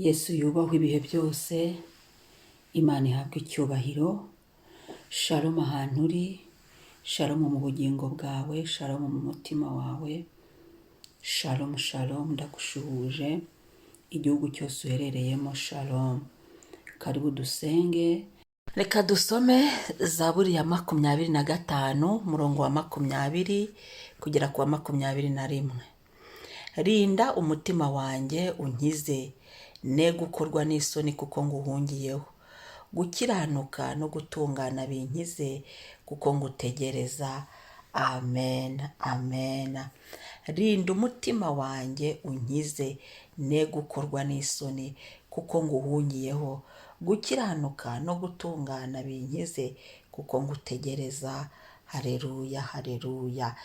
Yesu yubahwe ibihe byose, Imana ihabwe icyubahiro. Shalom ahantu uri, shalom mu bugingo bwawe, shalom mu mutima wawe, shalom shalom, ndagushuhuje igihugu cyose uherereyemo, shalom. Karibu dusenge. Reka dusome Zaburi ya 25 murongo wa 20 kugera ku wa 21. Rinda umutima wanjye unkize, ne gukorwa n'isoni kuko nguhungiyeho. Gukiranuka no gutungana binkize kuko ngutegereza. Amen, amen. Rinda umutima wanjye unkize, ne gukorwa n'isoni kuko nguhungiyeho. Gukiranuka no gutungana binkize kuko ngutegereza. Haleluya, haleluya.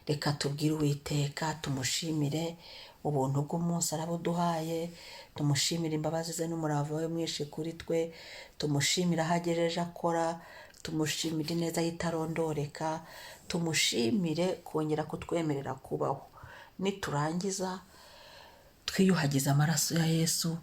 Reka tubwire Uwiteka, tumushimire ubuntu bw'umunsi arabuduhaye, tumushimire imbabazi ze n'umurava we mwinshi kuri twe, tumushimire aho agejeje akora, tumushimire ineza yitarondoreka, tumushimire kongera kutwemerera kubaho. Niturangiza twiyuhagize amaraso ya Yesu,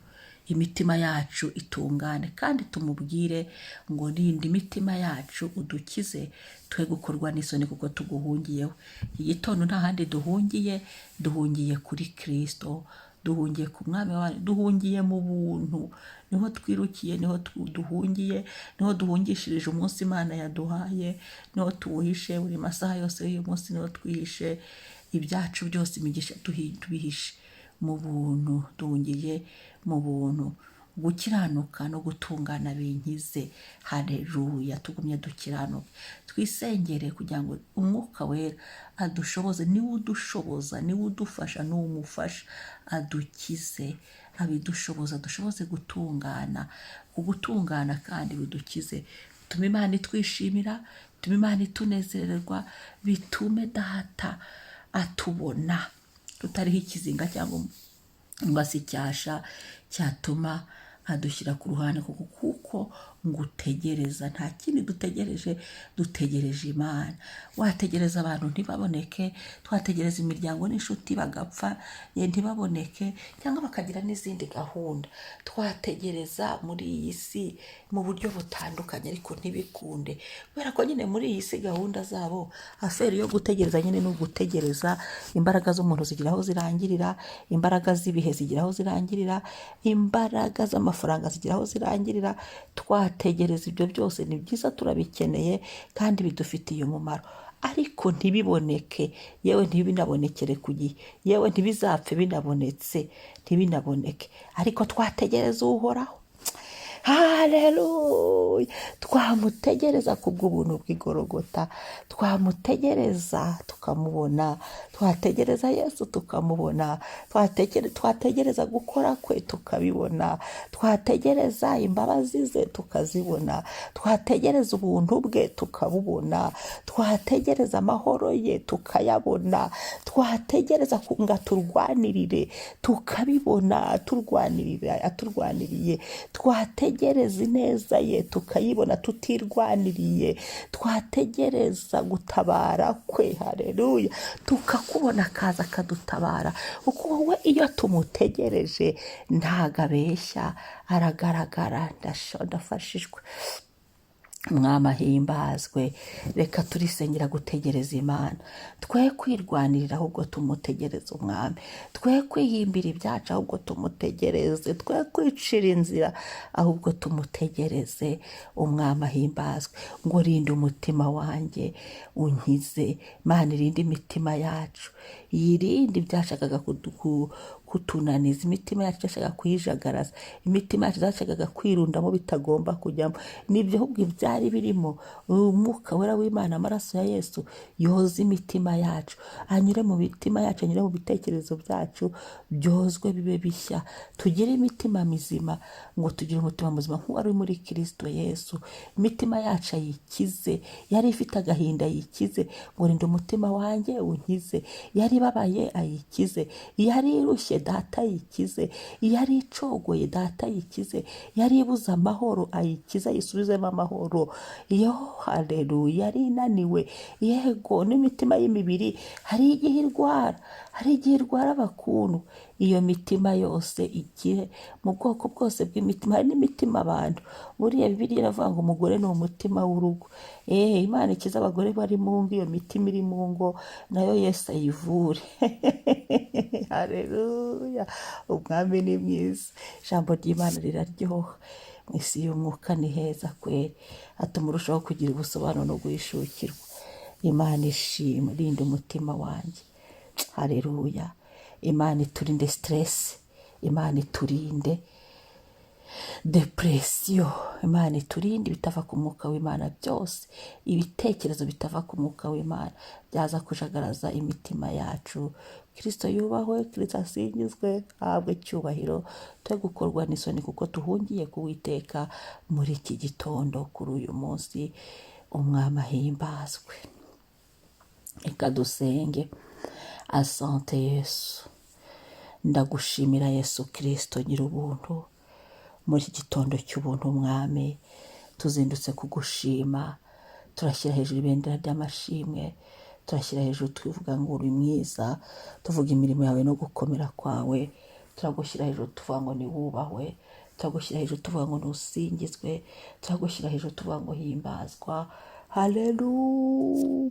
imitima yacu itungane, kandi tumubwire ngo rinda imitima yacu udukize, twe gukorwa n'isoni kuko tuguhungiyeho. Iki gitondo nta handi duhungiye, duhungiye kuri Kristo, duhungiye ku mwami wacu, duhungiye mu buntu, niho twirukiye, niho duhungiye, niho duhungishirije umunsi Imana yaduhaye, niho tuwuhishe buri masaha yose y'uyu munsi, niho twihishe ibyacu byose, imigisha tubihishe mu buntu, duhungiye mu buntu. Gukiranuka no gutungana binkize. Haleluya. Tugumye dukiranuke, twisengere kugira ngo umwuka wera adushoboze. Niwe udushoboza, niwe udufasha, niwe umufasha, adukize, abidushoboza, dushoboze gutungana. Kugutungana kandi bidukize, bitume Imana itwishimira, bitume Imana itunezererwa, bitume Data atubona tutariho ikizinga cyangwa ngo se icyasha cyatuma adushyira ku ruhande, kuko ngutegereza. Nta kindi dutegereje, dutegereje Imana. Wategereza abantu ntibaboneke, twategereza imiryango n'inshuti bagapfa ntibaboneke, cyangwa bakagira n'izindi gahunda. Twategereza muri iyi si mu buryo butandukanye ariko ntibikunde, kubera ko nyine muri iyi si gahunda zabo, aferi yo gutegereza nyine ni ugutegereza. Imbaraga z'umuntu zigira aho zirangirira, imbaraga z'ibihe zigira aho zirangirira, imbaraga z'amafaranga zigira aho zirangirira. Twategereza ibyo byose, ni byiza, turabikeneye kandi bidufitiye umumaro, ariko ntibiboneke, yewe ntibinabonekere ku gihe, yewe ntibizapfe binabonetse, ntibinaboneke, ariko twategereza Uhoraho. Haleluya. Twamutegereza kubw'ubuntu bw'igorogota, twamutegereza tukamubona, twategereza Yesu tukamubona, twategereza gukora kwe tukabibona, twategereza imbabazi ze tukazibona, twategereza ubuntu bwe tukabubona, twategereza amahoro ye tukayabona, twategereza kunga turwanirire tukabibona, aturwaniriye, twategereza ineza ye tukayibona tutirwaniriye, twategereza gutabara kwe. Haleluya. Tukakubona akaza akadutabara, kuko wowe iyo tumutegereje ntago abeshya, aragaragara. Ndafashijwe, Umwami ahimbazwe. Reka turisengera gutegereza Imana, twe kwirwanirira ahubwo tumutegereze Umwami, twe kwihimbira ibyacu ahubwo tumutegereze, twe kwicira inzira ahubwo tumutegereze. Umwami ahimbazwe. Ngo rinda umutima wanjye unkize. Imana irinde imitima yacu, yirinde ibyashakaga kutunaniza, imitima yacu yashakaga kuyijagaraza, imitima yacu yashakaga kwirundamo bitagomba kujyamo, nibyo ahubwo ibyari birimo. Umwuka wera w'Imana, amaraso ya Yesu yoza imitima yacu, anyure mu mitima yacu, anyure mu bitekerezo byacu, byozwe bibe bishya, tugire imitima mizima. Ngo tugire umutima muzima nk'uwari uri muri Kristo Yesu. Imitima yacu ayikize, yari ifite agahinda ayikize. Ngo rinda umutima wanjye unkize. Yari ibabaye ayikize, yari irushye Data ayikize, yari icogoye Data ayikize, yari ibuze amahoro ayikize, ayisubizemo amahoro. Yo, haleluya. Yari inaniwe, yego, n'imitima y'imibiri hari igihe irwara, hari igihe irwara bakuntu, iyo mitima yose igire mu bwoko bwose bw'imitima. Hari n'imitima abantu, buriya Bibiliya iravuga ngo umugore ni umutima w'urugo. Imana ikiza abagore bari mu ngo, iyo mitima iri mu ngo nayo Yesu ayivure. Haleluya, umwami ni mwiza, ijambo ry'Imana riraryoha. Mu isi y'umwuka ni heza kweri, hatuma urushaho kugira ubusobanuro no guhishukirwa. Imana ishimwe, rinda umutima wanjye. Haleluya, Imana iturinde stress, Imana iturinde depression, Imana iturinde ibitava ku mwuka w'Imana byose, ibitekerezo bitava ku mwuka w'Imana byaza kujagaraza imitima yacu. Kristo yubahwe, Kristo asingizwe, ahabwe icyubahiro. Twe gukorwa n'isoni kuko tuhungiye ku Uwiteka muri iki gitondo, kuri uyu munsi. Umwami ahimbazwe. Reka dusenge. Asante Yesu, ndagushimira Yesu Kristo nyir'ubuntu. Muri iki gitondo cy'ubuntu mwami, tuzindutse kugushima, turashyira hejuru ibendera ry'amashimwe, turashyira hejuru twivuga ngo uri mwiza, tuvuga imirimo yawe no gukomera kwawe. Turagushyira hejuru tuvuga ngo ni wubahwe, turagushyira hejuru tuvuga ngo nusingizwe, turagushyira hejuru tuvuga ngo himbazwa. Haleluya,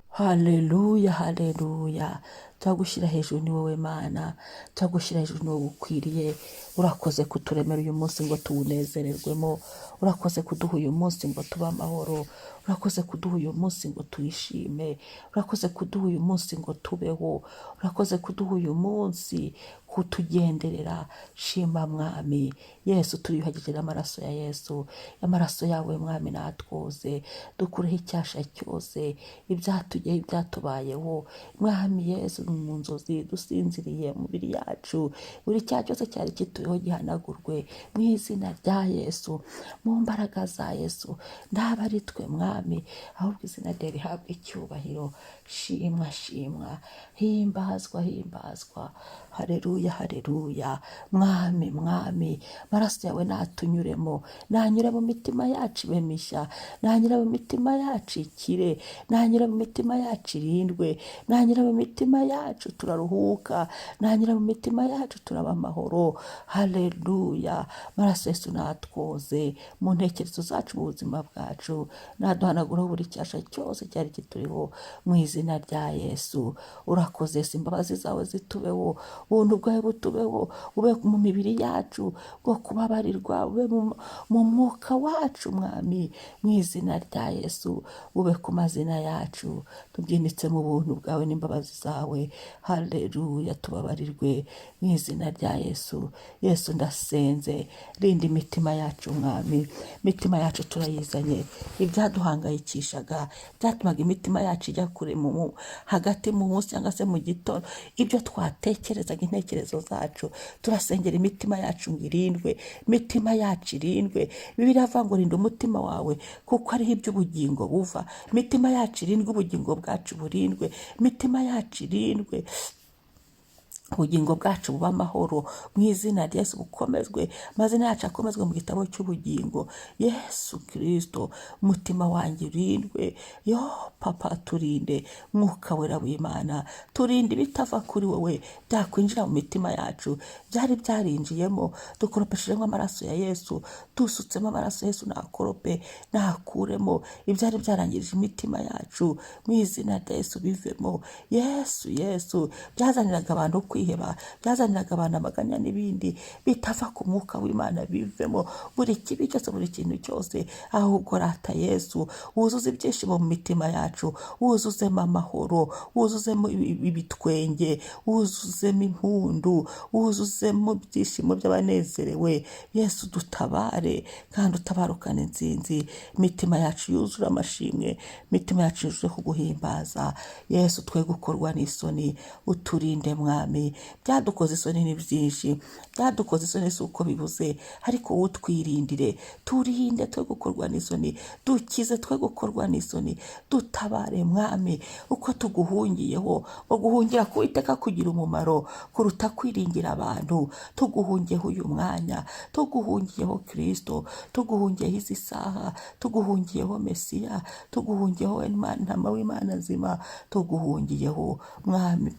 haleluya, haleluya. Turagushyira hejuru, ni wowe Mana, turagushyira hejuru, ni wowe ukwiriye. Urakoze kuturemera uyu munsi ngo tuwunezererwemo, urakoze kuduha uyu munsi ngo tube amahoro, urakoze kuduha uyu munsi ngo tuyishime, urakoze kuduha uyu munsi ngo tubeho, urakoze kuduha uyu munsi kutugenderera. Shima mwami Yesu, turiyuhagije n'amaraso ya Yesu, amaraso yawe mwami natwoze, dukureho icyasha cyose, ibyatugeho, ibyatubayeho mwami Yesu. Mu nzozi dusinziriye, umubiri yacu, buri cyaha cyose cyari kituriho gihanagurwe mu izina rya Yesu, mu mbaraga za Yesu. Ndaba ari twe mwami, ahubwo izina ryawe rihabwe icyubahiro. Shimwa, shimwa, himbazwa, himbazwa. Haleluya, haleluya. Mwami, mwami, maraso yawe natunyuremo, nanyure mu mitima yacu ibe mishya, nanyure mu mitima yacu ikire, nanyure mu mitima yacu irindwe, nanyure mu mitima yacu turaruhuka, nanyure mu mitima yacu turaba amahoro. Haleluya, maraso Yesu natwoze mu ntekerezo zacu, mu buzima bwacu, naduhanaguraho buri cyasha cyose cyari kituriho mu izina rya Yesu. Urakoze Yesu, imbabazi zawe zitubeho, ubuntu bwawe butubeho, ube mu mibiri yacu bwo kubabarirwa, ube mu mwuka wacu mwami, mu izina rya Yesu. Ube ku mazina yacu, tubyinitse mu buntu bwawe n'imbabazi zawe. Haleluya, tubabarirwe mu izina rya Yesu. Yesu ndasenze, rinda imitima yacu mwami, imitima yacu turayizanye. Ibyaduhangayikishaga, byatumaga imitima yacu ijya kure hagati mu munsi cyangwa se mu gitondo, ibyo twatekerezaga, intekerezo zacu, turasengera imitima yacu ngo irindwe, imitima yacu irindwe. Bibiliya iravuga ngo rinda umutima wawe kuko ariho iby'ubugingo buva. Imitima yacu irindwe, ubugingo bwacu burindwe, imitima yacu irindwe, ubugingo bwacu buba amahoro mu izina rya Yesu. Bukomezwe, amazina yacu akomezwe mu gitabo cy'ubugingo. Yesu Kristo, umutima wanjye urindwe. Yo papa, turinde, mwuka wera w'Imana, turinde ibitava kuri wowe byakwinjira mu mitima yacu, byari byarinjiyemo. Dukoropeshejemo amaraso ya Yesu, dusutsemo amaraso ya Yesu, nakorope nakuremo ibyari byarangirije imitima yacu mu izina rya Yesu. Bivemo Yesu, Yesu. Byazaniraga abantu kwiheba, byazaniraga abantu amaganya n'ibindi bitava ku mwuka w'Imana, bivemo buri kibi cyose, buri kintu cyose. Ahubwo rata Yesu, wuzuze ibyishimo mu mitima yacu, wuzuzemo amahoro, wuzuzemo ibitwenge, wuzuzemo impundu, wuzuzemo ibyishimo by'abanezerewe. Yesu dutabare kandi utabarukane insinzi. Imitima yacu yuzura amashimwe, imitima yacu yuzure kuguhimbaza. Yesu, twe gukorwa n'isoni, uturinde mwami, mwami, byadukoze isoni ni byinshi, byadukoze isoni si uko bibuze, ariko wowe twirindire, turinde twe gukorwa n'isoni, dukize twe gukorwa n'isoni, dutabare mwami, uko tuguhungiyeho, ngo guhungira ku Uwiteka kugira umumaro kuruta kwiringira abantu. Tuguhungiyeho uyu mwanya, tuguhungiyeho Kristo, tuguhungiyeho izi saha, tuguhungiyeho Mesiya, tuguhungiyeho Ntama w'Imana nzima, tuguhungiyeho mwami,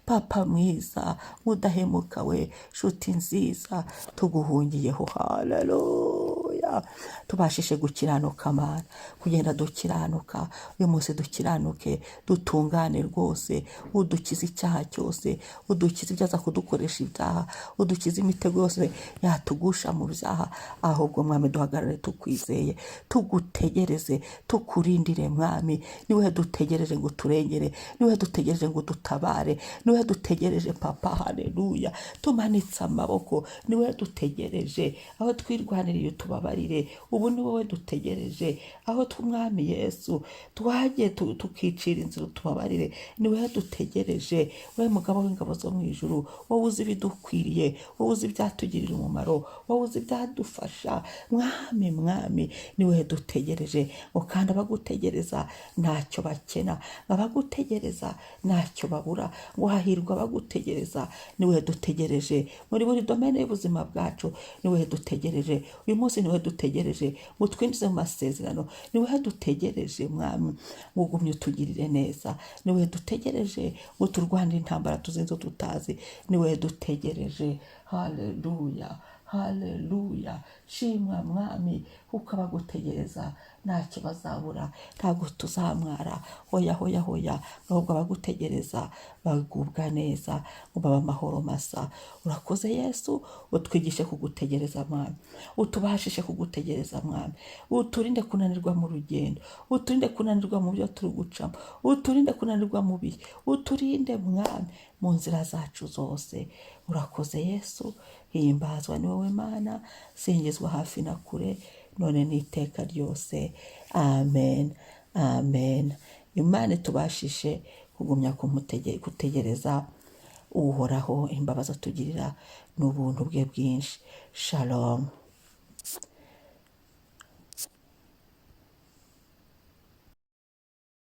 papa mwiza, mudahemuka we, nshuti nziza, tuguhungiyeho. Haleluya. Tubashishe gukiranuka Mana, kugenda dukiranuka, uyu munsi dukiranuke, dutungane rwose, udukize icyaha cyose, udukize ibyaza kudukoresha ibyaha, udukize imitego yose yatugusha mu byaha. Ahubwo mwami, duhagarare tukwizeye, tugutegereze, tukurindire mwami. Niwe dutegereje ngo turengere, niwe dutegereje ngo dutabare, niwe dutegereje papa. Haleluya. Tumanitse amaboko, niwe dutegereje. Aho twirwaniriye tubabarire, ubu ni wowe dutegereje. Aho mwami Yesu twagiye tukicira inzira tubabarire, niwe dutegereje. We mugabo w'ingabo zo mu ijuru, wowe uzi ibidukwiriye, wowe uzi ibyatugirira umumaro, wowe uzi ibyadufasha mwami, niwe dutegereje. Ngo kandi abagutegereza ntacyo bakena, abagutegereza ntacyo babura, ngo hahirwa abagutegereza. Niwe dutegereje muri buri domene y'ubuzima bwacu, niwe dutegereje uyu munsi, niwe dutegereje ngo twinjize mu masezerano, niwe dutegereje mwami, ngo ugumye utugirire neza, niwe dutegereje ngo turwane intambara tuzinzo tutazi, niwe dutegereje. Haleluya, haleluya. Shimwa mwami, kuko abagutegereza ntacyo bazabura, ntabwo tuzamwara. Hoya, ahubwo abagutegereza bagubwa neza, ngo baba amahoro masa. Urakoze Yesu, utwigishe kugutegereza mwami, utubashishe kugutegereza mwami, uturinde kunanirwa mu rugendo, uturinde kunanirwa mu byo turi gucamo, uturinde kunanirwa mu bihe, uturinde mwami mu nzira zacu zose. Urakoze Yesu, himbazwa ni wowe Mana, singizwa hafi na kure, none n'iteka ryose. Amen. Imana tubashishe kugumya kutegereza uhoraho, imbabazi atugirira n'ubuntu bwe bwinshi. Shalom.